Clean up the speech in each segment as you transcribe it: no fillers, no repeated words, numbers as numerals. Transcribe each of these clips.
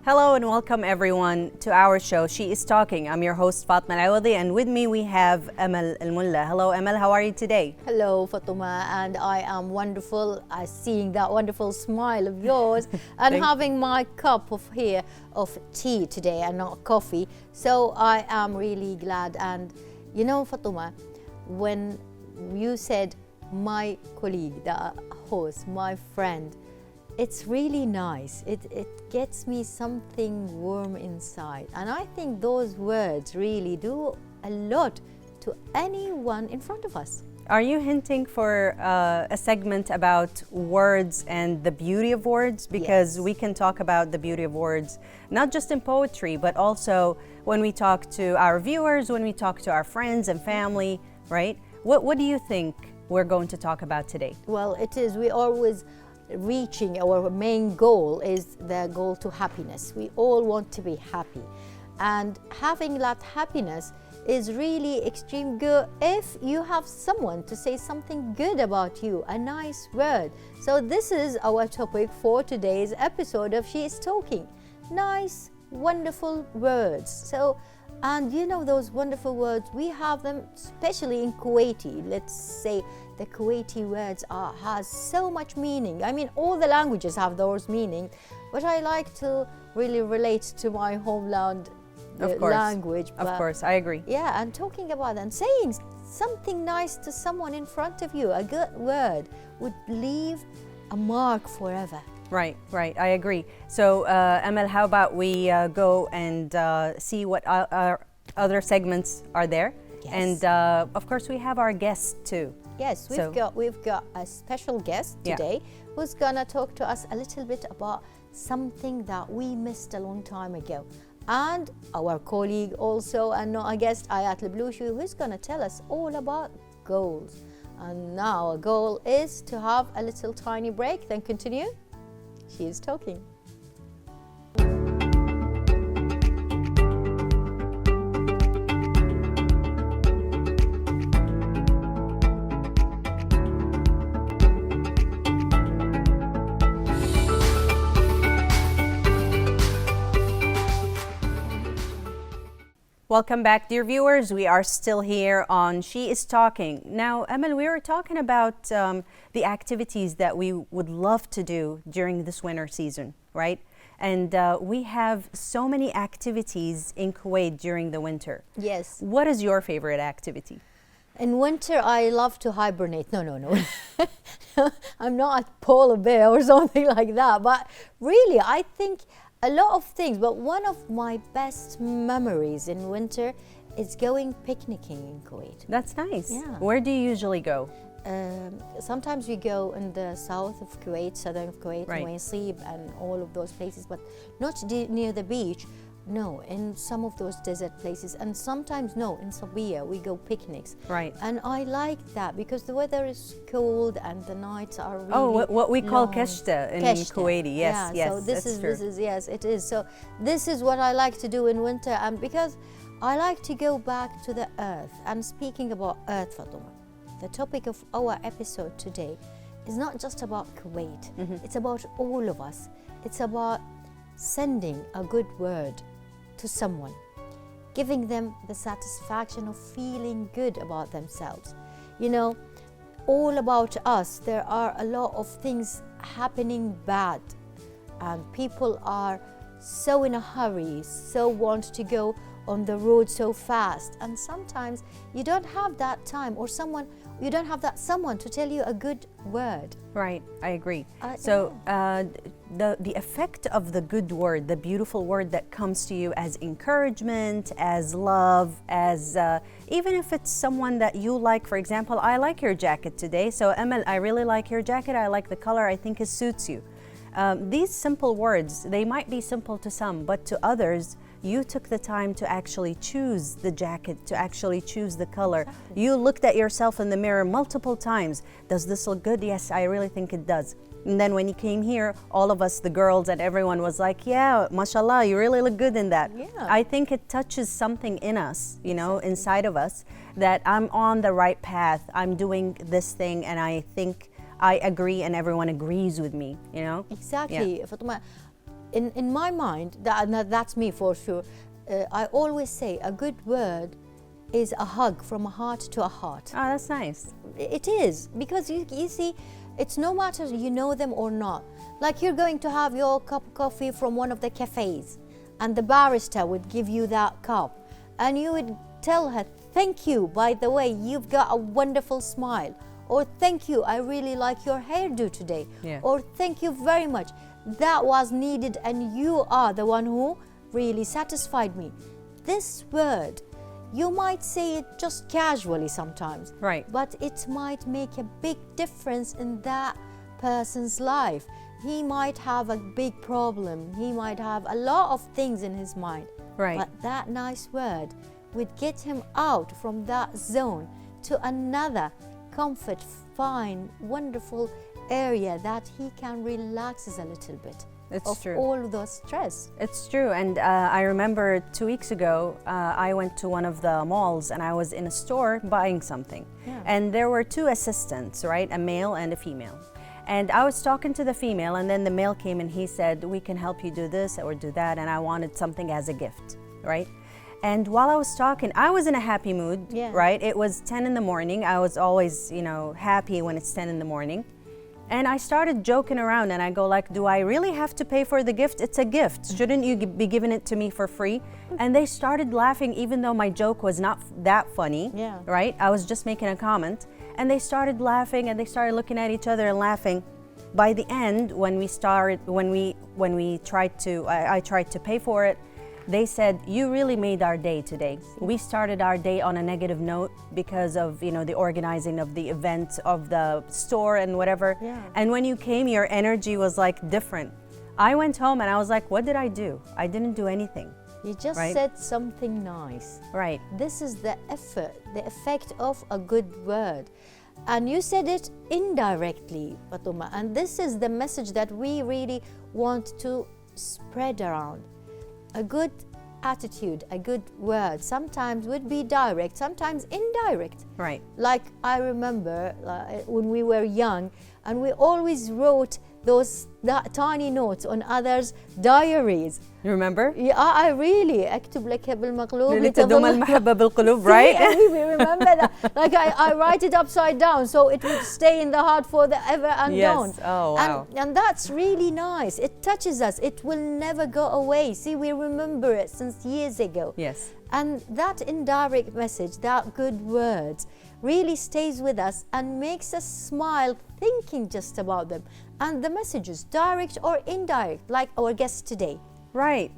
Hello and welcome everyone to our show, She is Talking. I'm your host Fatma Al-Awadi, and with me we have Amal Al-Mulla. Hello Amal, how are you today? Hello Fatuma, and I am wonderful. Seeing that wonderful smile of yours and having my cup of tea today and not coffee. So I am really glad. And you know Fatuma, when you said my colleague, the host, my friend, it's really nice. It gets me something warm inside. And I think those words really do a lot to anyone in front of us. Are you hinting for a segment about words and the beauty of words? Because we can talk about the beauty of words, not just in poetry, but also when we talk to our viewers, when we talk to our friends and family, right? What do you think we're going to talk about today? Well, we always reaching our main goal is the goal to happiness. We all want to be happy, and having that happiness is really extreme good if you have someone to say something good about you, a nice word. So this is our topic for today's episode of She is Talking. Nice, wonderful words. So, and you know those wonderful words, we have them especially in Kuwaiti. Let's say the Kuwaiti words has so much meaning. I mean, all the languages have those meaning, but I like to really relate to my homeland language. Of course, I agree. Yeah, and talking about and saying something nice to someone in front of you, a good word would leave a mark forever. Right, I agree. So, Amal, how about we go and see what our other segments are there? Yes. And of course, we have our guests too. Yes, we've got a special guest today who's gonna talk to us a little bit about something that we missed a long time ago. And our colleague also, and not a guest, Ayat Al-Blushi, who's gonna tell us all about goals. And now our goal is to have a little tiny break, then continue. She is talking. Welcome back, dear viewers. We are still here on She is Talking. Now, Amal, we were talking about the activities that we would love to do during this winter season, right? And we have so many activities in Kuwait during the winter. Yes. What is your favorite activity? In winter, I love to hibernate. No. I'm not a polar bear or something like that. But really, I think a lot of things, but one of my best memories in winter is going picnicking in Kuwait. That's nice. Yeah. Where do you usually go? Sometimes we go in the south of Kuwait, southern of Kuwait, Right. Waysib and all of those places, but not near the beach. No, in some of those desert places, and sometimes in Sabiya we go picnics. Right. And I like that because the weather is cold and the nights are really what we call long. keshta in Keshta. Kuwaiti. Yes, So this is yes, it is. So this is what I like to do in winter, and because I like to go back to the earth. And speaking about earth, Fatuma, the topic of our episode today is not just about Kuwait. It's about all of us. It's about sending a good word to someone, giving them the satisfaction of feeling good about themselves. You know, all about us, there are a lot of things happening bad, and people are so in a hurry, so want to go on the road so fast, and sometimes you don't have that time, or you don't have that someone to tell you a good word. Right, I agree. So the effect of the good word, the beautiful word that comes to you as encouragement, as love, as even if it's someone that you like. For example, I like your jacket today. So Amal, I really like your jacket. I like the color. I think it suits you. These simple words, they might be simple to some, but to others, you took the time to actually choose the jacket, to actually choose the color. Exactly. You looked at yourself in the mirror multiple times. Does this look good? Yes, I really think it does. And then when you came here, all of us, the girls and everyone was like, yeah, mashallah, you really look good in that. Yeah. I think it touches something in us, you know, inside of us, that I'm on the right path. I'm doing this thing, and I think I agree and everyone agrees with me, you know? Exactly, Yeah. Fatuma. in my mind, that's me for sure. I always say a good word is a hug from a heart to a heart. Oh, that's nice. It is, because you see, it's no matter you know them or not. Like you're going to have your cup of coffee from one of the cafes, and the barista would give you that cup, and you would tell her, thank you, by the way, you've got a wonderful smile, or thank you, I really like your hairdo today, or thank you very much, that was needed and you are the one who really satisfied me. This word, you might say it just casually sometimes, right? But it might make a big difference in that person's life. He might have a big problem. He might have a lot of things in his mind. Right. But that nice word would get him out from that zone to another comfort, fine, wonderful area that he can relax a little bit. It's true. All the stress. It's true. And I remember 2 weeks ago, I went to one of the malls and I was in a store buying something. And there were 2 assistants, right? A male and a female. And I was talking to the female, and then the male came and he said, we can help you do this or do that. And I wanted something as a gift, right? And while I was talking, I was in a happy mood, right? It was 10 in the morning. I was always, happy when it's 10 in the morning. And I started joking around and I go like, do I really have to pay for the gift? It's a gift. Shouldn't you be giving it to me for free? And they started laughing even though my joke was not that funny, right? I was just making a comment. And they started laughing and they started looking at each other and laughing. By the end, when I tried to pay for it, they said, you really made our day today. We started our day on a negative note because of, the organizing of the event of the store and whatever. And when you came, your energy was like different. I went home and I was like, what did I do? I didn't do anything. You just said something nice. Right. This is the effect of a good word. And you said it indirectly, Fatuma. And this is the message that we really want to spread around. A good attitude, a good word, sometimes would be direct, sometimes indirect. Right. Like I remember when we were young, and we always wrote those tiny notes on others' diaries. You remember? Yeah, I really أكتب لك بالمقلوب لتدوم المحبة بالقلوب, right? We remember that. Like I write it upside down so it would stay in the heart for the ever and down. Yes. Oh, wow. And that's really nice. It touches us. It will never go away. See, we remember it since years ago. Yes. And that indirect message, that good words, really stays with us and makes us smile thinking just about them. And the messages, direct or indirect, like our guest today. Right.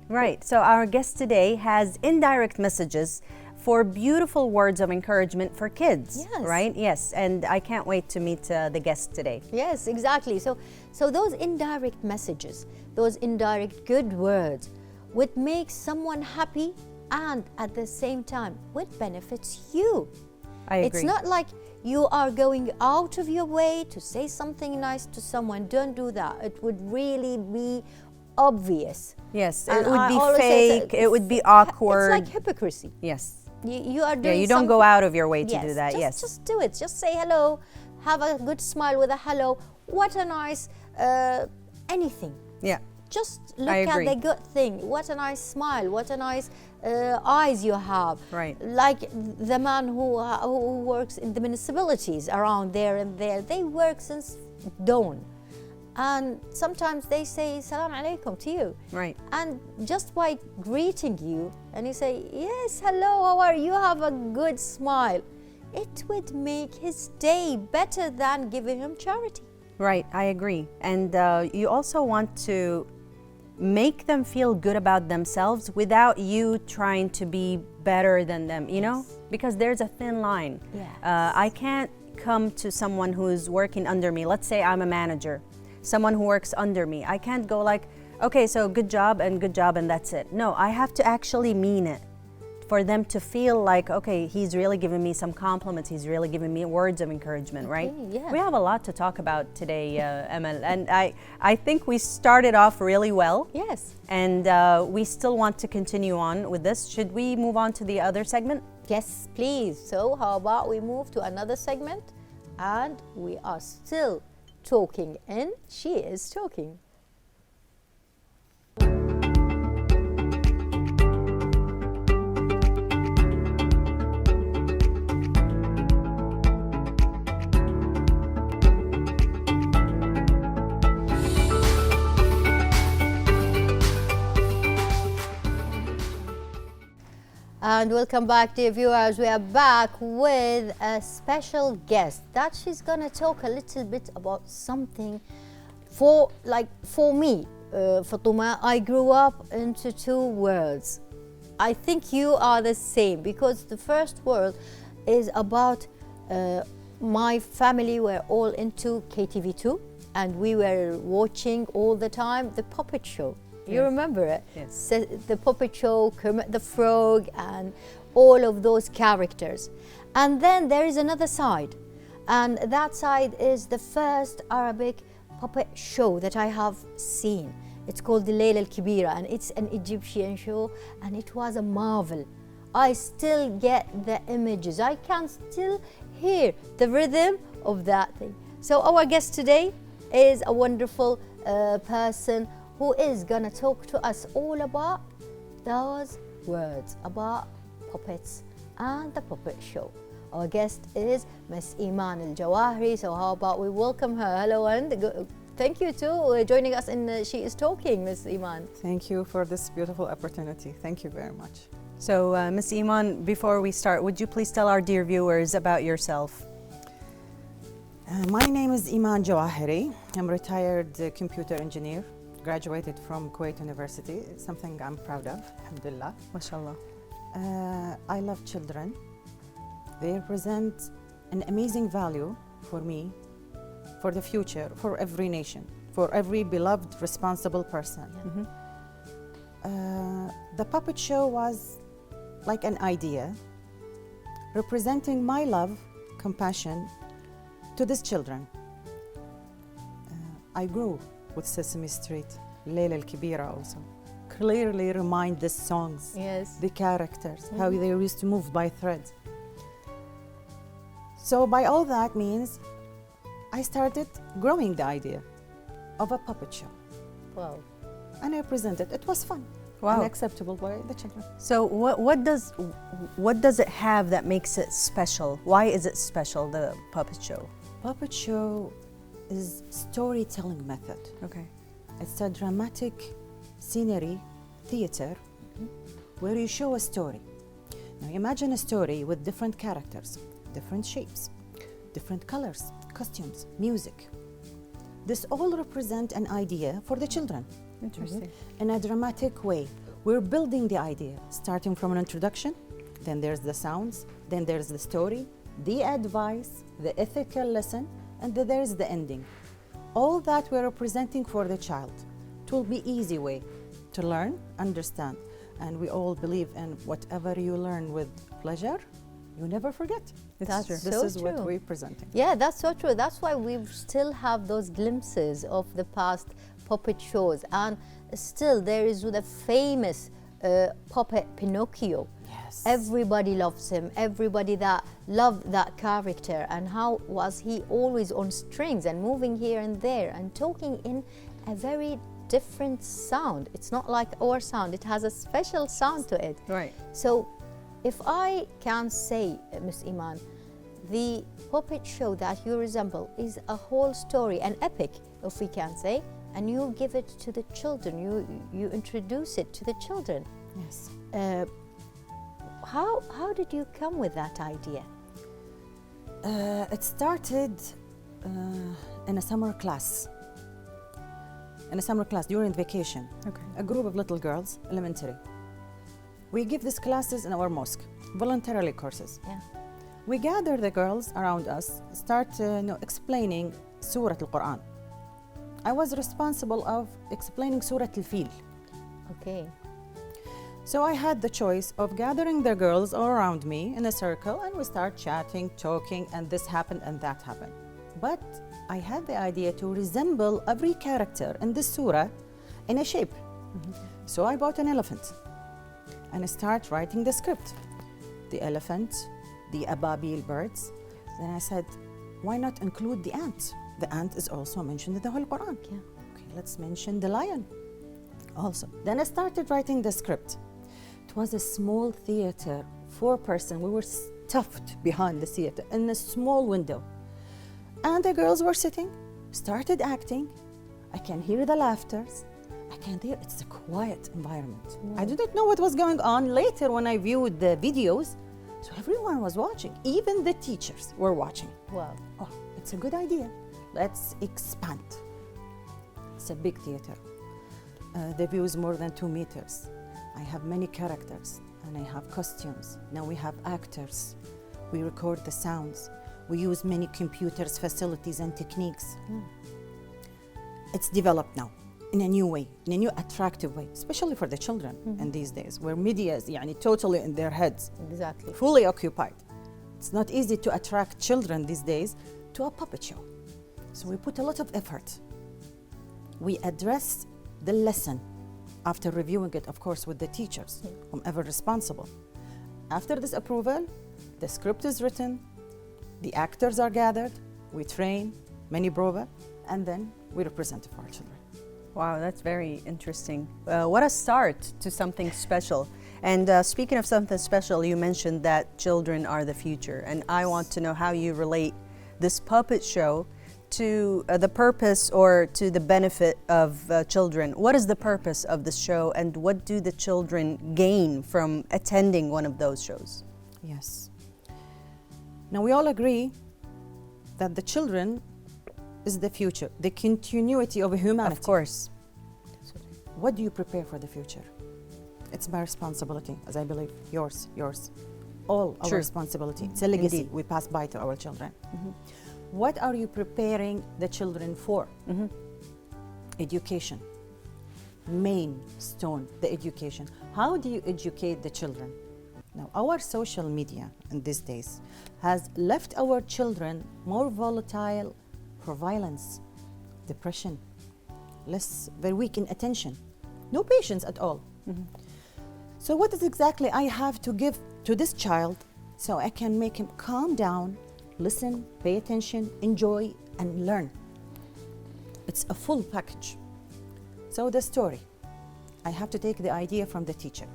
So our guest today has indirect messages for beautiful words of encouragement for kids, right? Yes, and I can't wait to meet the guest today. Yes, exactly. So those indirect messages, those indirect good words would make someone happy and at the same time would benefits you. I agree. It's not like you are going out of your way to say something nice to someone. Don't do that. It would really be obvious. Yes, And it would I be always say fake, it would be awkward. It's like hypocrisy. Yes. You are doing you don't go out of your way to do that, Just do it. Just say hello. Have a good smile with a hello. What a nice anything. Yeah. Just look at the good thing. What a nice smile. What a nice eyes you have. Right. Like the man who works in the municipalities around there and there. They work since dawn. And sometimes they say salam alaikum to you. Right. And just by greeting you and you say, yes, hello, how are you? Have a good smile. It would make his day better than giving him charity. Right, I agree. And you also want to make them feel good about themselves without you trying to be better than them, because there's a thin line. I can't come to someone who's working under me. Let's say I'm a manager, someone who works under me. I can't go like, okay, so good job and that's it. No, I have to actually mean it for them to feel like, okay, he's really giving me some compliments. He's really giving me words of encouragement, right? Yeah. We have a lot to talk about today, Emel, and I think we started off really well. Yes. And we still want to continue on with this. Should we move on to the other segment? Yes, please. So how about we move to another segment? And we are still talking, and she is talking. And welcome back, dear viewers. We are back with a special guest that she's gonna talk a little bit about something for me, Fatuma. I grew up into two worlds. I think you are the same, because the first world is about my family were all into KTV2, and we were watching all the time the puppet show. You remember it? Yes. So the puppet show, Kermit the Frog, and all of those characters. And then there is another side, and that side is the first Arabic puppet show that I have seen. It's called the Layla Al-Kibira, and it's an Egyptian show, and it was a marvel. I still get the images. I can still hear the rhythm of that thing. So our guest today is a wonderful person who is gonna talk to us all about those words, about puppets and the puppet show. Our guest is Miss Iman Al-Jawahri. So how about we welcome her? Hello, and thank you too joining us in She Is Talking, Miss Iman. Thank you for this beautiful opportunity. Thank you very much. So, Miss Iman, before we start, would you please tell our dear viewers about yourself? My name is Iman Jawahiri. I'm a retired computer engineer. Graduated from Kuwait University. It's something I'm proud of, alhamdulillah. MashaAllah. I love children. They represent an amazing value for me, for the future, for every nation, for every beloved, responsible person. The puppet show was like an idea representing my love, compassion to these children. I grew with Sesame Street, Layla Al-Kibira also. Clearly remind the songs, Yes. the characters, how they used to move by thread. So by all that means, I started growing the idea of a puppet show. Wow. And I presented. It was fun. Wow. And acceptable by the children. So what does it have that makes it special? Why is it special, the puppet show? Puppet show is storytelling method. Okay. It's a dramatic scenery theater where you show a story. Now imagine a story with different characters, different shapes, different colors, costumes, music. This all represent an idea for the children. Interesting. In a dramatic way. We're building the idea, starting from an introduction, then there's the sounds, then there's the story, the advice, the ethical lesson, and then there's the ending. All that we're representing for the child. It will be easy way to learn, understand. And we all believe in whatever you learn with pleasure, you never forget. That's true. This so is what true. we're presenting. Yeah, that's so true. That's why we still have those glimpses of the past puppet shows, and still there is the famous puppet Pinocchio. Yes. Everybody loves him. Everybody that loved that character, and how was he always on strings and moving here and there and talking in a very different sound. It's not like our sound. It has a special sound to it. Right. So if I can say, Miss Iman, the puppet show that you resemble is a whole story, an epic, if we can say, and you give it to the children, you introduce it to the children. Yes. How did you come with that idea? It started in a summer class. In a summer class during vacation. Okay. A group of little girls, elementary. We give these classes in our mosque, voluntarily courses. Yeah. We gather the girls around us, start explaining Surah Al-Quran. I was responsible of explaining Surah Al-Fil. Okay. So I had the choice of gathering the girls all around me in a circle, and we start chatting, talking, and this happened and that happened. But I had the idea to resemble every character in this surah in a shape. So I bought an elephant and I start writing the script. The elephant, the ababil birds. Then I said, why not include the ant? The ant is also mentioned in the whole Quran. Yeah. Okay, let's mention the lion also. Then I started writing the script. It was a small theater, 4-person. We were stuffed behind the theater in a small window. And the girls were sitting, started acting. I can hear the laughters. I can hear it's a quiet environment. I didn't know what was going on. Later, when I viewed the videos, so everyone was watching. Even the teachers were watching. Wow. Oh, it's a good idea. Let's expand. It's a big theater. The view is more than 2 meters. I have many characters and I have costumes. Now we have actors. We record the sounds. We use many computers, facilities and techniques. It's developed now in a new way, in a new attractive way, especially for the children in these days where media is totally in their heads, Exactly. fully occupied. It's not easy to attract children these days to a puppet show. So we put a lot of effort. We address the lesson after reviewing it, of course, with the teachers, whomever responsible. After this approval, the script is written, the actors are gathered, we train, many prova, and then we represent it for our children. Wow, that's very interesting. What a start to something special. And speaking of something special, you mentioned that children are the future. And I want to know how you relate this puppet show to the purpose or to the benefit of children. What is the purpose of the show and what do the children gain from attending one of those shows? Yes. Now we all agree that the children is the future, the continuity of humanity. Of course. What do you prepare for the future? It's my responsibility, as I believe, yours, all our True. responsibility. It's a legacy Indeed. we pass by to our children. What are you preparing the children for? Education, main stone, the education. How do you educate the children? Now, our social media in these days has left our children more volatile for violence, depression, very weak in attention, no patience at all. So what is exactly I have to give to this child so I can make him calm down, listen, pay attention, enjoy, and learn? It's a full package. So the story, I have to take the idea from the teacher.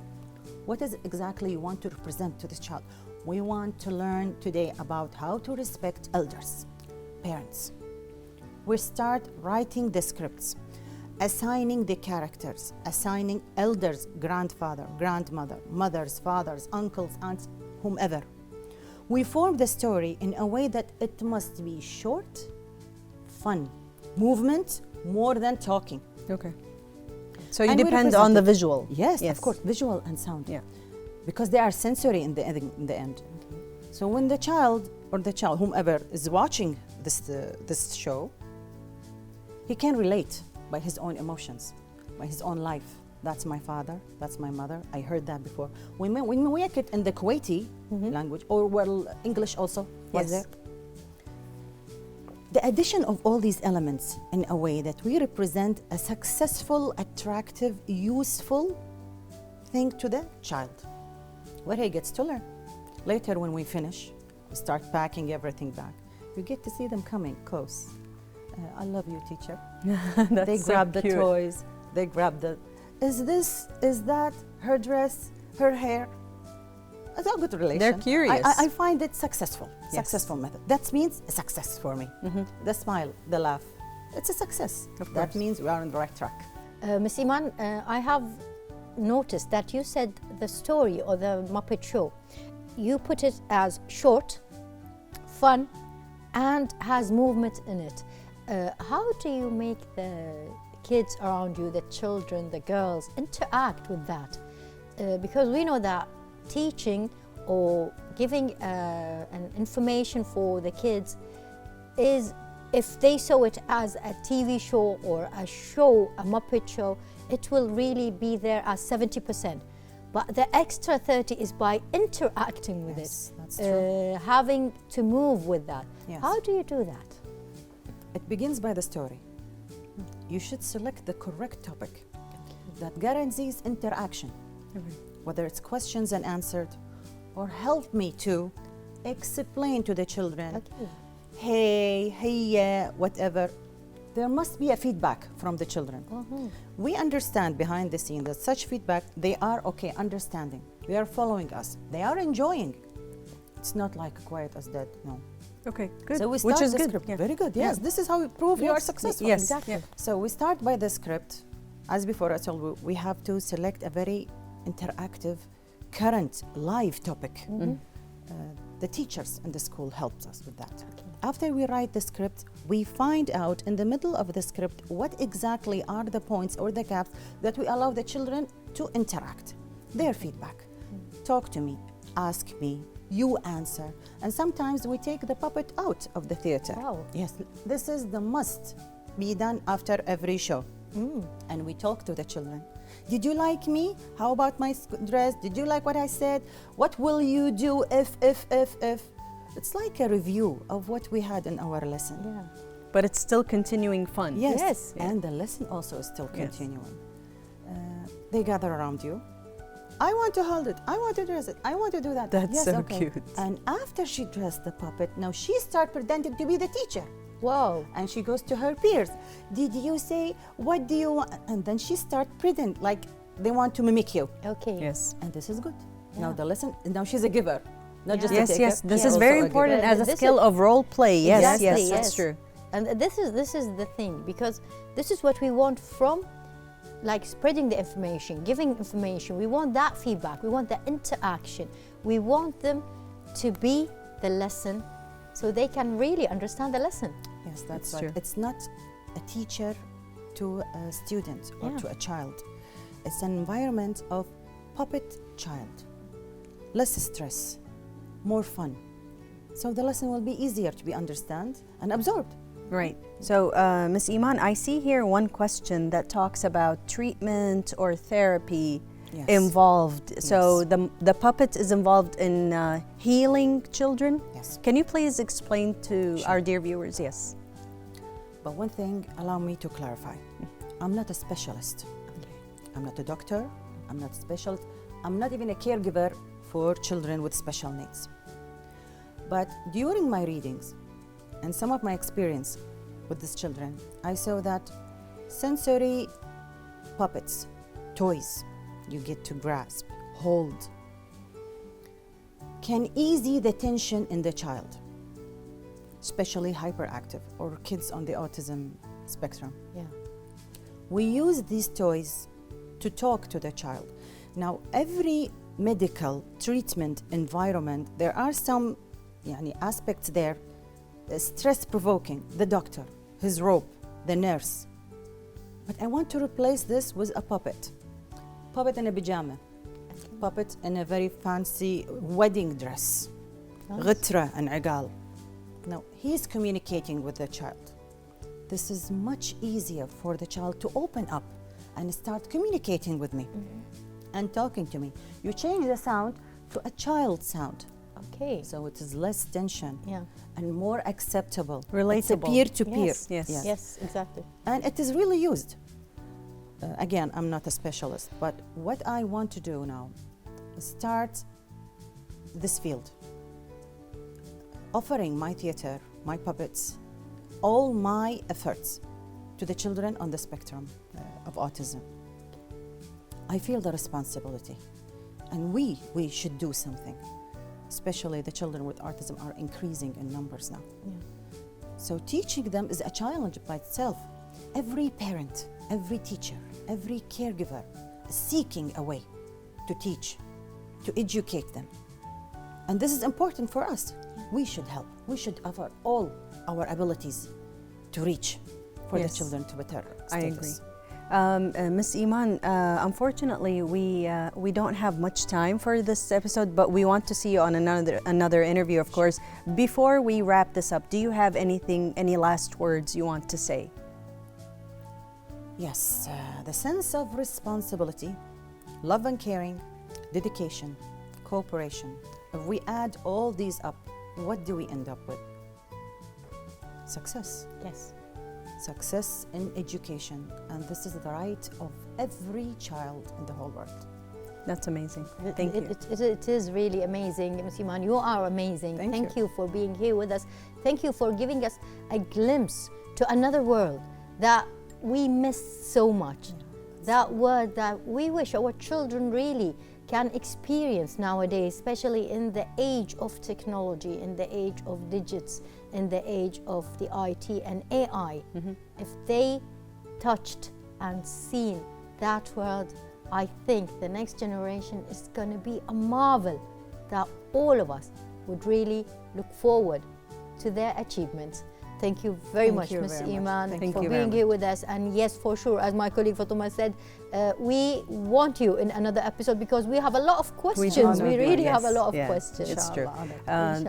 What is exactly you want to represent to this child? We want to learn today about how to respect elders, parents. We start writing the scripts, assigning the characters, assigning elders, grandfather, grandmother, mothers, fathers, uncles, aunts, whomever. We form the story in a way that it must be short, fun, movement more than talking. Okay. So you And we depend on represent the it. visual. Yes, of course, visual and sound. Yeah. Because they are sensory in the end. So when the child, whomever is watching this show, he can relate by his own emotions, by his own life. That's my father, that's my mother. I heard that before. When we make it in the Kuwaiti language, or English also was Yes. there. The addition of all these elements in a way that we represent a successful, attractive, useful thing to the child, where he gets to learn. Later when we finish, we start packing everything back. You get to see them coming close. I love you, teacher. That's They so grab the cute. toys, they grab is that her dress, her hair? It's a good relation. They're curious. I find it successful, successful method. That means a success for me. The smile, the laugh, it's a success. Of That course. means we are on the right track. Ms. Iman, I have noticed that you said the story or the Muppet Show, you put it as short, fun, and has movement in it. How do you make the kids around you, the children, the girls, interact with that? Because we know that teaching or giving an information for the kids is, if they saw it as a TV show or a show, a Muppet show, it will really be there as 70%. But the extra 30 is by interacting with Yes, it, that's true. having to move with that. Yes. How do you do that? It begins by the story. You should select the correct topic that guarantees interaction, whether it's questions and answered, or help me to explain to the children, Okay. hey, hiya, whatever. There must be a feedback from the children. We understand behind the scene that such feedback, they are okay, understanding. They are following us. They are enjoying. It's not like quiet as dead, no. Okay, good. So we start Which is the good. script. Yeah. Very good. Yes, this is how we prove you are successful. Yes. Exactly. Yeah. So we start by the script. as before I told you, we have to select a very interactive, current, live topic. The teachers in the school helped us with that. After we write the script, we find out in the middle of the script what exactly are the points or the gaps that we allow the children to interact. Their feedback. Talk to me, ask me, you answer. And sometimes we take the puppet out of the theater. Wow. Yes, this is the must be done after every show. And we talk to the children. Did you like me? How about my dress? Did you like what I said? What will you do if? It's like a review of what we had in our lesson. Yeah. But it's still continuing fun. Yes. Yes. And the lesson also is still Yes. continuing. They gather around you. I want to hold it. I want to dress it. I want to do that. That's yes, so okay. cute. And after she dressed the puppet, now she starts pretending to be the teacher. Wow. And she goes to her peers. Did you say, what do you want? And then she starts pretending like they want to mimic you. Okay. Yes. And this is good. Now Yeah. the lesson, now she's a giver, not just a Yes, taker. yes. This She's is also very a important giver. as a This skill is- of role play. Yes, Exactly, yes, yes. that's true. And this is the thing, because this is what we want from, like, spreading the information, giving information. We want that feedback. We want the interaction. We want them to be the lesson, so they can really understand the lesson. Yes, that's It's right. true. It's not a teacher to a student or Yeah. to a child. It's an environment of puppet child. Less stress, more fun. So the lesson will be easier to be understood and absorbed. Right. So, Ms. Iman, I see here one question that talks about treatment or therapy Yes. involved. So Yes. the puppet is involved in healing children. Yes. Can you please explain to Sure. our dear viewers? Yes. But one thing, allow me to clarify. I'm not a specialist. I'm not a doctor. I'm not a specialist. I'm not even a caregiver for children with special needs. But during my readings and some of my experience with these children, I saw that sensory puppets, toys you get to grasp, hold, can ease the tension in the child, especially hyperactive or kids on the autism spectrum. Yeah. We use these toys to talk to the child. Now, every medical treatment environment, there are some aspects there, stress-provoking, the doctor, his rope, the nurse. But I want to replace this with a puppet. Puppet in a pajama, puppet in a very fancy wedding dress, غترة and عقال. Now, he's communicating with the child. This is much easier for the child to open up and start communicating with me and talking to me. You change the sound to a child sound, Okay. so it is less tension Yeah. and more acceptable. Relatable. It's a peer-to-peer. Yes. Yes. Yes, exactly. And it is really used. Again, I'm not a specialist, but what I want to do now is start this field, offering my theater, my puppets, all my efforts to the children on the spectrum of autism. I feel the responsibility, and we should do something. Especially the children with autism are increasing in numbers now. Yeah. So teaching them is a challenge by itself. Every parent, every teacher, every caregiver is seeking a way to teach, to educate them. And this is important for us. We should help. We should offer all our abilities to reach for Yes. the children to better status. I agree. Ms. Iman, unfortunately, we don't have much time for this episode, but we want to see you on another interview, of course. Before we wrap this up, do you have any last words you want to say? Yes, the sense of responsibility, love and caring, dedication, cooperation. If we add all these up, what do we end up with? Success. Yes. Success in education, and this is the right of every child in the whole world. That's amazing. Thank you. It is really amazing, Ms. Iman. You are amazing. Thank you for being here with us. Thank you for giving us a glimpse to another world that we miss so much. That world that we wish our children really can experience nowadays, especially in the age of technology, in the age of digits, in the age of the IT and AI. If they touched and seen that world, I think the next generation is going to be a marvel that all of us would really look forward to their achievements. Thank you very much, Ms. Iman, for being here with us. And yes, for sure, as my colleague Fatuma said, we want you in another episode because we have a lot of questions. We really have a lot of questions. It's true.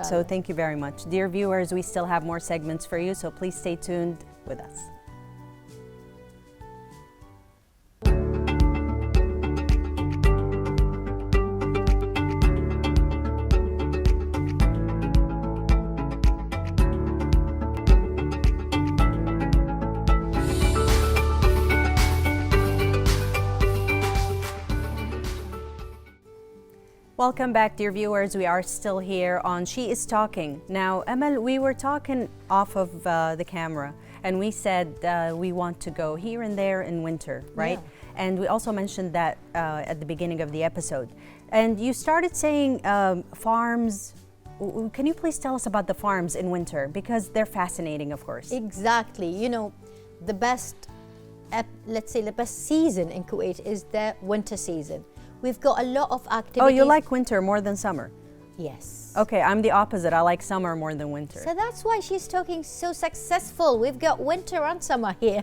So thank you very much. Dear viewers, we still have more segments for you, so please stay tuned with us. Welcome back, dear viewers. We are still here on She Is Talking. Now, Amal, we were talking off of the camera, and we said we want to go here and there in winter, right? Yeah. And we also mentioned that at the beginning of the episode. And you started saying farms. Can you please tell us about the farms in winter? Because they're fascinating, of course. Exactly. You know, the best, let's say the best season in Kuwait is the winter season. We've got a lot of activities. Oh, you like winter more than summer? Yes. Okay, I'm the opposite. I like summer more than winter. So that's why she's talking so successful. We've got winter and summer here.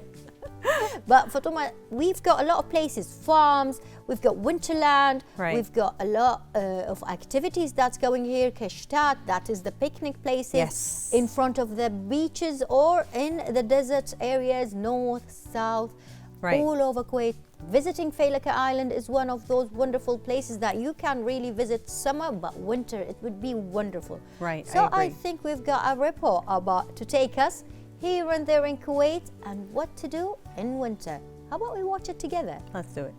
But Fatuma, we've got a lot of places, farms, we've got winterland, we've got a lot of activities that's going here. Keshtat, that is the picnic places in front of the beaches or in the desert areas, north, south, all over Kuwait. Visiting Failaka Island is one of those wonderful places that you can really visit summer, but winter, it would be wonderful. Right, so I think we've got a report about to take us here and there in Kuwait and what to do in winter. How about we watch it together? Let's do it.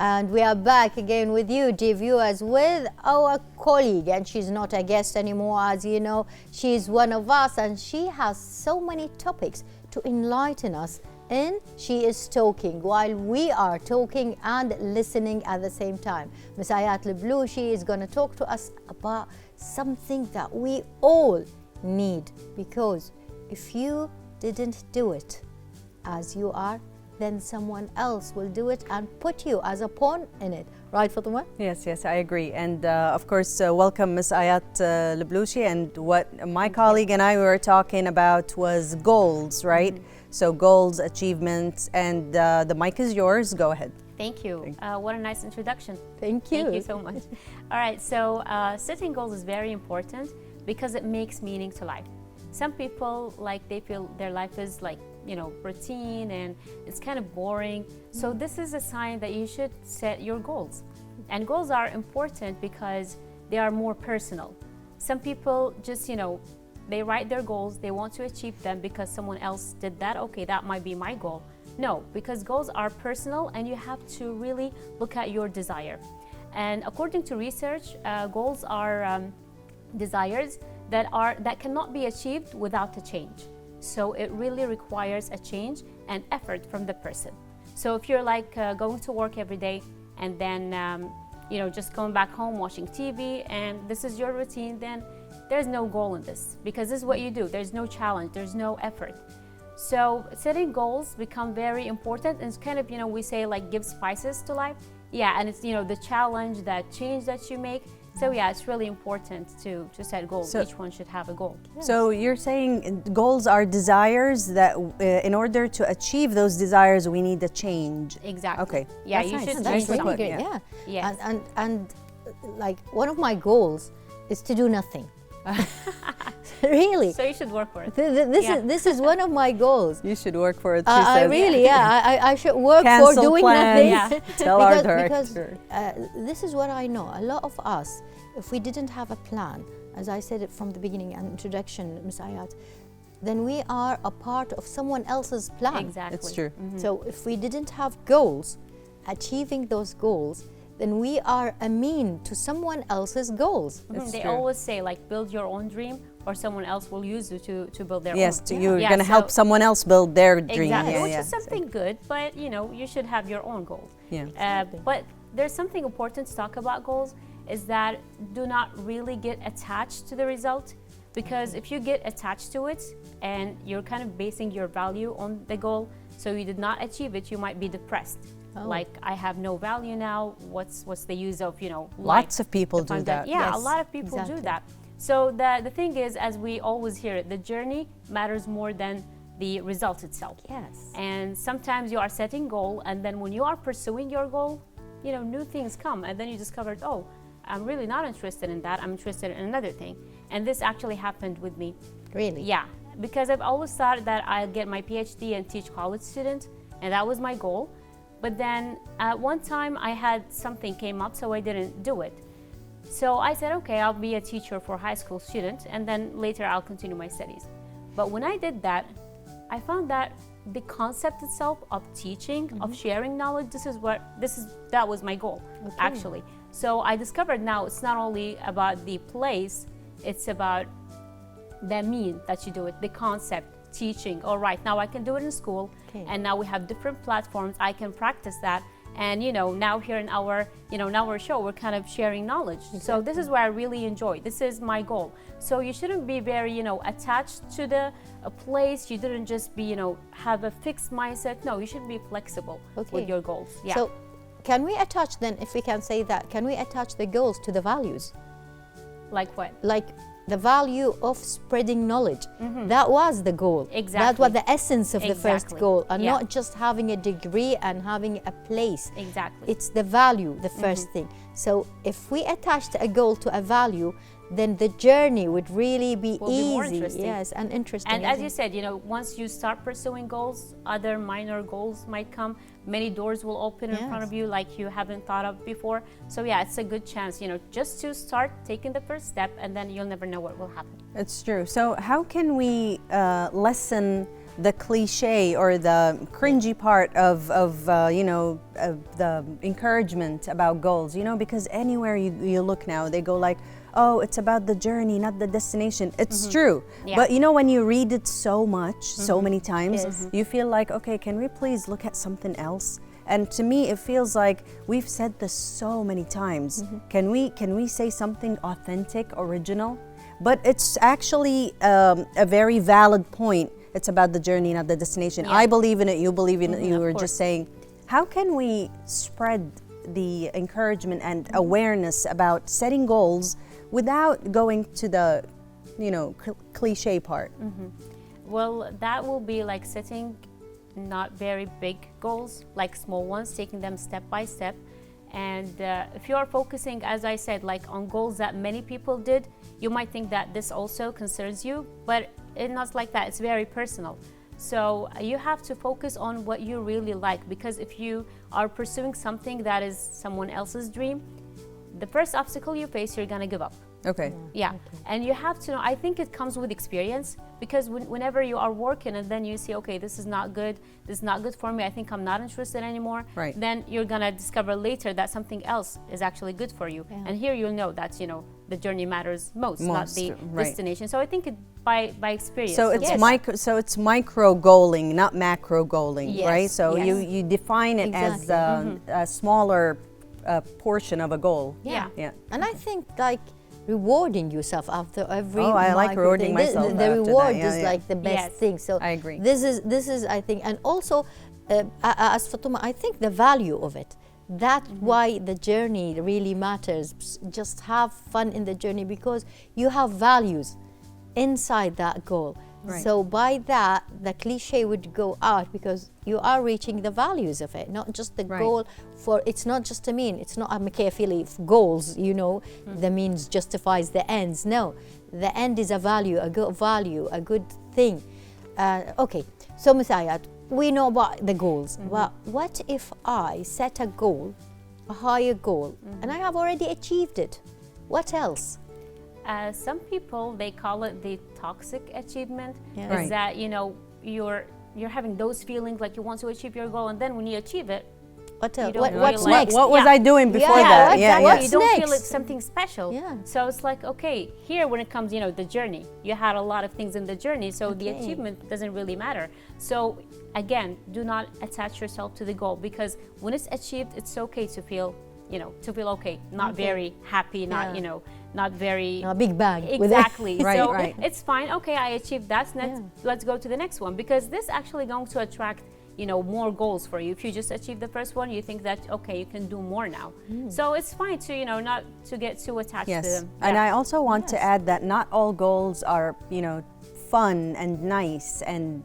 And we are back again with you, dear viewers, with our colleague. And she's not a guest anymore, as you know. She's one of us, and she has so many topics to enlighten us. And she is talking while we are talking and listening at the same time. Miss Ayat Leblouchi is going to talk to us about something that we all need, because if you didn't do it as you are, then someone else will do it and put you as a pawn in it. Right, Fatima? Yes, I agree. And of course, welcome Ms. Ayat Leblouchi. And what my colleague and I were talking about was goals, right? Mm-hmm. So goals, achievements, and the mic is yours. Go ahead. Thank you. What a nice introduction. Thank you. Thank you so much. All right, so setting goals is very important because it makes meaning to life. Some people, like, they feel their life is like, routine and it's kind of boring. So this is a sign that you should set your goals. And goals are important because they are more personal. Some people just, they write their goals, they want to achieve them because someone else did that. Okay, that might be my goal. No, because goals are personal and you have to really look at your desire. And according to research, goals are desires that cannot be achieved without a change. So it really requires a change and effort from the person. So if you're like going to work every day and then just going back home watching TV and this is your routine, then there's no goal in this, because this is what you do. There's no challenge, there's no effort. So setting goals become very important, and it's kind of, we say like give spices to life. Yeah, and it's, the challenge, that change that you make. So yeah, it's really important to set goals. So, each one should have a goal. Yes. So you're saying goals are desires that in order to achieve those desires, we need a change. Exactly. Okay. Yeah, that's you nice. should That's change really great. Yeah. Yes. And like one of my goals is to do nothing. Really. So you should work for it. This is one of my goals. You should work for it. She I says. really, I should work Cancel for doing plans. nothing. Yeah. Tell our director. Because this is what I know. A lot of us, if we didn't have a plan, as I said it from the beginning and introduction, Ms. Ayat, then we are a part of someone else's plan. Exactly. It's true. Mm-hmm. So if we didn't have goals, achieving those goals, then we are a mean to someone else's goals. Mm-hmm. They always say like build your own dream, or someone else will use you to build their own. Yes, you're going to help someone else build their dream. Exactly, which is something good, but you should have your own goals. Yeah. But there's something important to talk about goals, is that do not really get attached to the result, because if you get attached to it and you're kind of basing your value on the goal, so you did not achieve it, you might be depressed. Like, I have no value now, what's the use of, Lots of people do that. Yeah, a lot of people do that. So the thing is, as we always hear it, the journey matters more than the result itself. Yes. And sometimes you are setting goal, and then when you are pursuing your goal, new things come, and then you discovered, oh, I'm really not interested in that, I'm interested in another thing. And this actually happened with me. Really? Yeah, because I've always thought that I'll get my PhD and teach college students, and that was my goal. But then at one time I had something came up, so I didn't do it. So I said, okay, I'll be a teacher for high school students, and then later I'll continue my studies. But when I did that, I found that the concept itself of teaching, of sharing knowledge, that was my goal, actually. So I discovered now it's not only about the place, it's about the mean that you do it, the concept, teaching. All right, now I can do it in school, and now we have different platforms, I can practice that. And now here in our show, we're kind of sharing knowledge. Exactly. So this is what I really enjoy. This is my goal. So you shouldn't be very attached to a place. You didn't just be have a fixed mindset. No, you should be flexible with your goals. Yeah. So can we attach then, if we can say that, can we attach the goals to the values? Like what? Like the value of spreading knowledge. That was the goal. Exactly. That was the essence of the first goal, and not just having a degree and having a place. Exactly. It's the value, the first thing. So if we attached a goal to a value, then the journey would really be easy. More interesting. Yes, and interesting. And as you said, once you start pursuing goals, other minor goals might come. Many doors will open in front of you like you haven't thought of before. So yeah, it's a good chance, just to start taking the first step, and then you'll never know what will happen. It's true. So how can we lessen the cliche or the cringy part of the encouragement about goals, because anywhere you look now, they go like, oh, it's about the journey, not the destination. It's true. Yeah. But when you read it so much, so many times, you feel like, okay, can we please look at something else? And to me, it feels like we've said this so many times. Can we say something authentic, original? But it's actually a very valid point. It's about the journey, not the destination. Yeah. I believe in it, you believe in it. You of were course. just saying, how can we spread the encouragement and awareness about setting goals without going to the, cliche part? Well, that will be like setting not very big goals, like small ones, taking them step by step. And if you are focusing, as I said, like on goals that many people did, you might think that this also concerns you, but it's not like that. It's very personal. So you have to focus on what you really like, because if you are pursuing something that is someone else's dream, the first obstacle you face, you're gonna give up. Okay. Yeah, and you have to know, I think it comes with experience, because whenever you are working and then you see, okay, this is not good for me, I think I'm not interested anymore, Right. then you're gonna discover later that something else is actually good for you. Yeah. And here you'll know that, the journey matters most, not the right. destination. So I think it by experience. So it's Yes. micro goaling, not macro goaling, Yes, right? So yes. you define it as a smaller portion of a goal. Yeah. Yeah. And I think like rewarding yourself after every Oh, I like micro rewarding thing. myself The after that, reward yeah, is yeah. like the best Yes. thing. So I agree. This is I think, and also as Fatuma, I think the value of it. That's why the journey really matters. Just have fun in the journey, because you have values inside that goal. Right. So by that, the cliche would go out, because you are reaching the values of it, not just the Right. goal. It's not just a mean. It's not a Machiavelli goals. The means justifies the ends. No, the end is a value, a good value, a good thing. Okay, so Musayat, we know about the goals. But what if I set a goal, a higher goal, and I have already achieved it? What else? Some people, they call it the toxic achievement. Yeah. Right. Is that you're having those feelings like you want to achieve your goal, and then when you achieve it, What You else? don't What's realize- next? What was Yeah. I doing before Yeah, that? what- Yeah, what's you don't feel next? it's something special. Yeah. So it's like, okay, here when it comes, the journey, you had a lot of things in the journey, so the Okay. achievement doesn't really matter. So again, do not attach yourself to the goal, because when it's achieved, it's okay to feel, okay, not Okay. very happy, not, Yeah. not very A big bang. with it. exactly. Right, so right. it's fine. Okay, I achieved that. Let's go to the next one, because this actually going to attract more goals for you. If you just achieve the first one, you think that okay, you can do more now. So it's fine to not to get too attached to Yes. them. And Yeah. I also want to add that not all goals are, fun and nice and,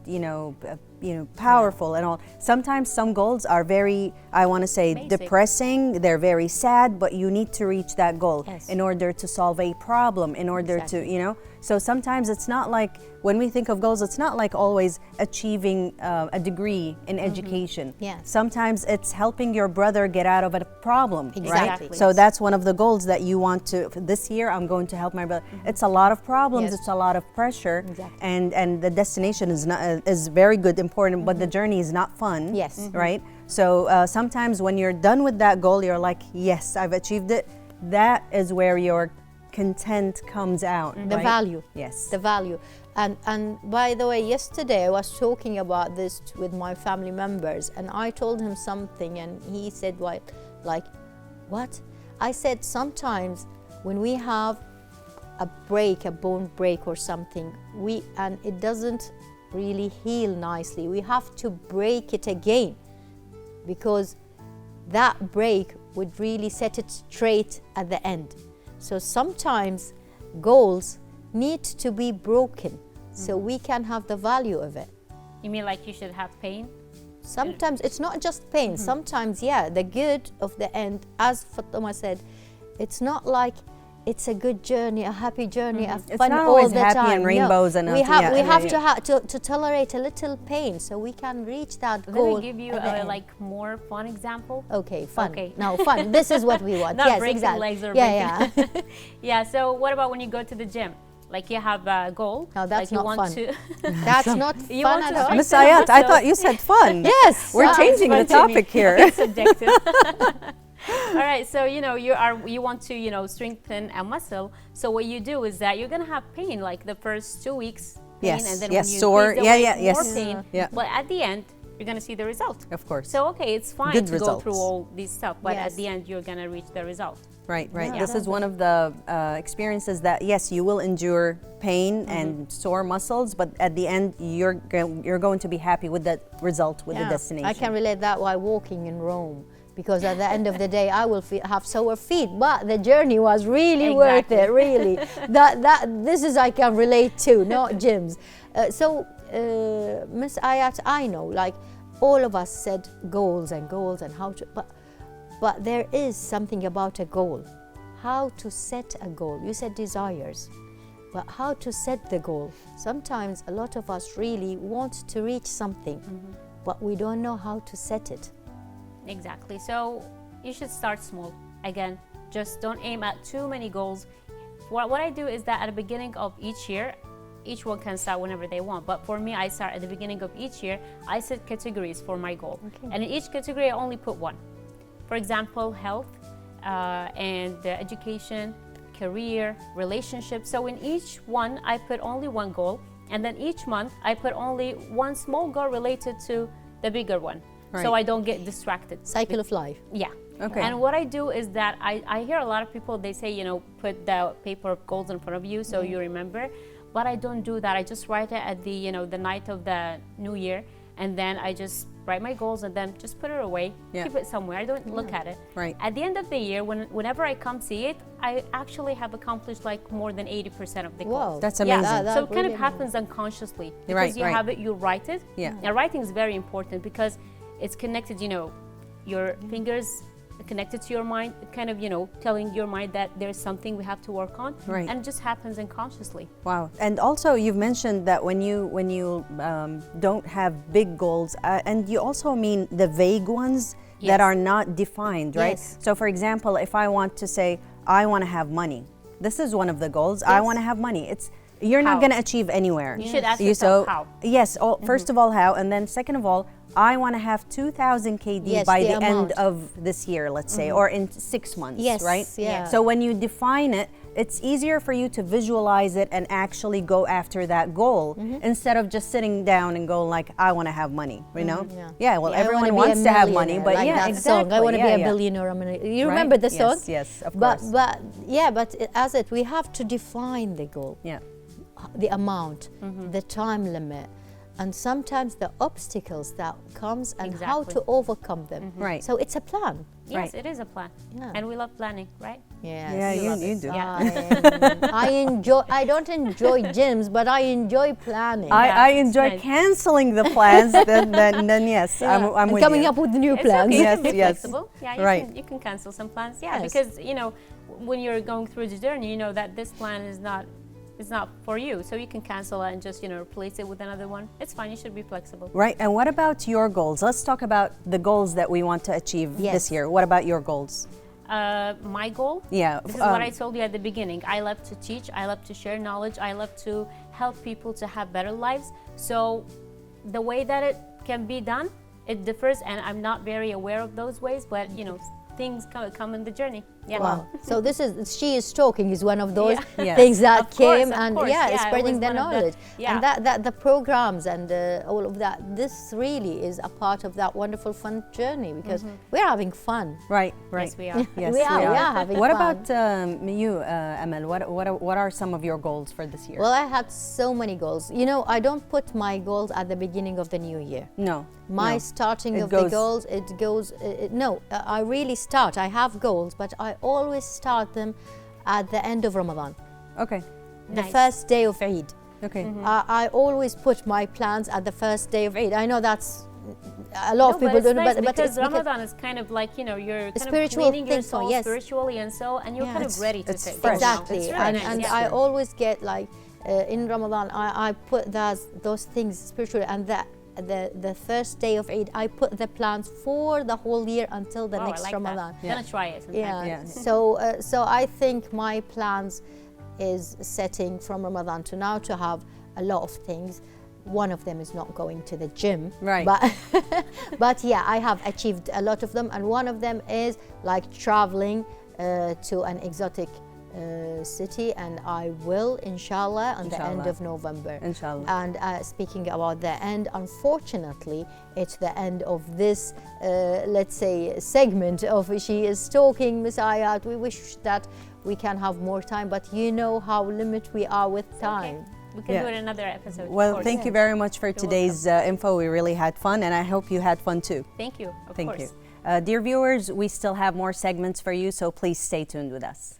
powerful and all. Sometimes some goals are very, I want to say, Basic. depressing. They're very sad, but you need to reach that goal Yes. in order to solve a problem, in order Exactly. to, So sometimes it's not like, when we think of goals, it's not like always achieving a degree in education. Yes. Sometimes it's helping your brother get out of a problem, right? Exactly. So that's one of the goals that you want to, this year I'm going to help my brother. It's a lot of problems, Yes. it's a lot of pressure. Exactly. And the destination is very good, important, but the journey is not fun. Yes. Right? So sometimes when you're done with that goal, you're like, yes, I've achieved it. That is where your content comes out. The right? value. Yes. The value. And by the way, yesterday I was talking about this with my family members, and I told him something, and he said, like, what? I said, sometimes when we have a break, a bone break or something, and it doesn't really heal nicely, we have to break it again, because that break would really set it straight at the end. So sometimes goals need to be broken so we can have the value of it. You mean like you should have pain? Sometimes it's not just pain. Sometimes, the good of the end, as Fatuma said, it's not like it's a good journey, a happy journey, a It's fun not all always the happy time. and rainbows and we have yeah. to tolerate a little pain so we can reach that Let goal. me give you at the a end. like more fun example. Okay, fun. Okay. Now, fun. This is what we want. Not yes, breaking exactly. legs or yeah. Yeah, so what about when you go to the gym? Like you have a goal. No, that's like you not want fun. to That's not You fun want at to all. Miss Ayat, I thought you said fun. Yes. We're changing the fun to me. topic here. Okay, subjective. All right, so you want to strengthen a muscle. So what you do is that you're gonna have pain like the first 2 weeks, pain, Yes, and then yes, when you sore. increase the Yeah, weight, yeah, more yes. pain. Yeah. But at the end, you're gonna see the result. Of course. So okay, it's fine Good to go through results. all these stuff, but Yes. at the end, you're gonna reach the result. Right, right. Yeah. This is one of the experiences that yes, you will endure pain and sore muscles, but at the end, you're going to be happy with the result, with the destination. I can relate that while walking in Rome, because at the end of the day I will have sore feet, but the journey was really worth it. Really, this is I can relate to, not gyms. Miss Ayat, I know, like all of us said goals and how to, but there is something about a goal, how to set a goal. You said desires, but how to set the goal. Sometimes a lot of us really want to reach something, but we don't know how to set it. Exactly. So you should start small. Again, just don't aim at too many goals. What I do is that at the beginning of each year, each one can start whenever they want. But for me, I start at the beginning of each year. I set categories for my goal. Okay. And in each category, I only put one. For example, health and education, career, relationships. So in each one, I put only one goal. And then each month, I put only one small goal related to the bigger one. Right. So I don't get distracted. Cycle of life. Yeah. Okay. And what I do is that I hear a lot of people, they say, put the paper of goals in front of you so you remember. But I don't do that. I just write it at the, the night of the new year. And then I just write my goals and then just put it away, keep it somewhere. I don't look at it. Right. At the end of the year, whenever I come see it, I actually have accomplished like more than 80% of the goals. Wow. That's amazing. Yeah, So it kind really of happens unconsciously. Because Right, you right. have it, you write it. Yeah. And writing is very important because it's connected, your fingers connected to your mind, kind of, telling your mind that there's something we have to work on. Right. And it just happens unconsciously. Wow. And also you've mentioned that when you don't have big goals, and you also mean the vague ones Yes. that are not defined, right? Yes. So for example, if I want to say, I want to have money, this is one of the goals. I want to have money. You're not How? going to achieve anywhere. You should ask yourself how. Yes. First of all, how? And then second of all, I want to have 2,000 KD Yes, by the the end amount. of this year, let's say, or in 6 months, Yes, right? yeah. So when you define it, it's easier for you to visualize it and actually go after that goal instead of just sitting down and going like, I want to have money, you know? Yeah. Well, I wanna everyone be a wants to have money, millionaire, but like yeah, that exactly. song. I want to be yeah, a yeah. billionaire. You Right? remember the song? Yes, of But course. we have to define the goal, Yeah. the amount, the time limit, and sometimes the obstacles that comes and how Exactly. to overcome them. Right. So it's a plan. Yes, Right. it is a plan. Yeah. And we love planning, right? Yes. Yeah, you love you it. do. Yeah. I don't enjoy gyms, but I enjoy planning. Yeah, I it's enjoy nice. canceling the plans, then yes, I'm and with coming you. up with new It's plans. okay. You Yes, can be yes. flexible. Yeah, Right. you can cancel some plans. Yeah, Yes. because when you're going through the journey, you know that this plan is not for you. So you can cancel it and just replace it with another one. It's fine. You should be flexible. Right, and what about your goals? Let's talk about the goals that we want to achieve Yes. this year. What about your goals? My goal. Yeah. This is what I told you at the beginning. I love to teach. I love to share knowledge. I love to help people to have better lives. So the way that it can be done, it differs, and I'm not very aware of those ways. But things come in the journey. Yeah. Wow. So she is talking is one of those Yeah. Yes. things that Of course, came of and course. yeah, Yeah, it spreading was the one of the- knowledge. yeah. And that the programs and all of that, this really is a part of that wonderful fun journey because we're having fun. Right, right. Yes, we are. Yes, we are having What fun. about you, Amal? What are some of your goals for this year? Well, I had so many goals. I don't put my goals at the beginning of the new year. no. My no. starting It of goes- the goals, it goes, I really start. I have goals, but I always start them at the end of Ramadan, Okay. the Nice. first day of Eid. Okay. I always put my plans at the first day of Eid. I know that's a lot of No, people but it's don't, nice but because it's Ramadan is kind of like you're kind spiritual of cleaning your thing for- soul yes. spiritually, and you're Yeah. kind of ready to it's take fresh. it now. exactly. It's really And, nice, and yeah. I always get like in Ramadan, I put those things spiritually, and the first day of Eid, I put the plans for the whole year until the Wow, I next like Ramadan. that. I'm gonna try it sometime. Yeah. Yeah. So I think my plans is setting from Ramadan to now to have a lot of things. One of them is not going to the gym, Right. but yeah, I have achieved a lot of them, and one of them is like traveling to an exotic city, and I will, inshallah, on the end Inshallah. of November. Inshallah. And speaking about the end, unfortunately, it's the end of this, let's say, segment of She Is Talking, Miss Ayat. We wish that we can have more time, but you know how limited we are with time. Okay. We can Yeah. do it another episode. of Well, course. thank you very much for today's info. We really had fun, and I hope you had fun too. Thank you. Of Thank course. you. Dear viewers, we still have more segments for you, so please stay tuned with us.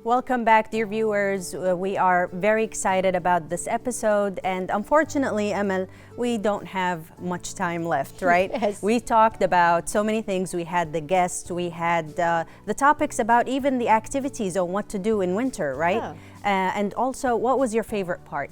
Welcome back, dear viewers. We are very excited about this episode, and unfortunately, Emel, we don't have much time left, right? Yes. We talked about so many things. We had the guests, we had the topics about even the activities on what to do in winter, right? Yeah. And also, what was your favorite part?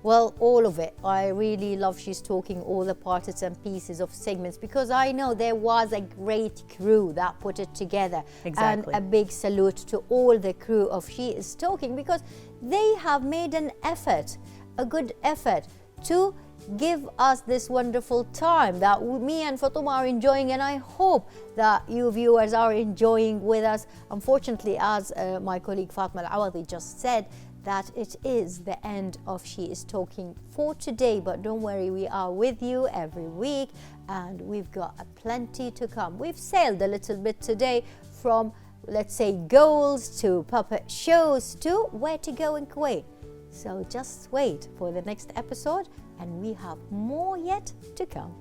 Well, all of it. I really love She's Talking, all the parts and pieces of segments, because I know there was a great crew that put it together. Exactly. And a big salute to all the crew of She Is Talking, because they have made an effort, a good effort, to give us this wonderful time that me and Fatuma are enjoying, and I hope that you viewers are enjoying with us. Unfortunately, as my colleague Fatma Al-Awadi just said, that it is the end of She Is Talking for today, but don't worry, we are with you every week, and we've got plenty to come. We've sailed a little bit today from, let's say, goals to puppet shows to where to go in Kuwait. So just wait for the next episode, and we have more yet to come.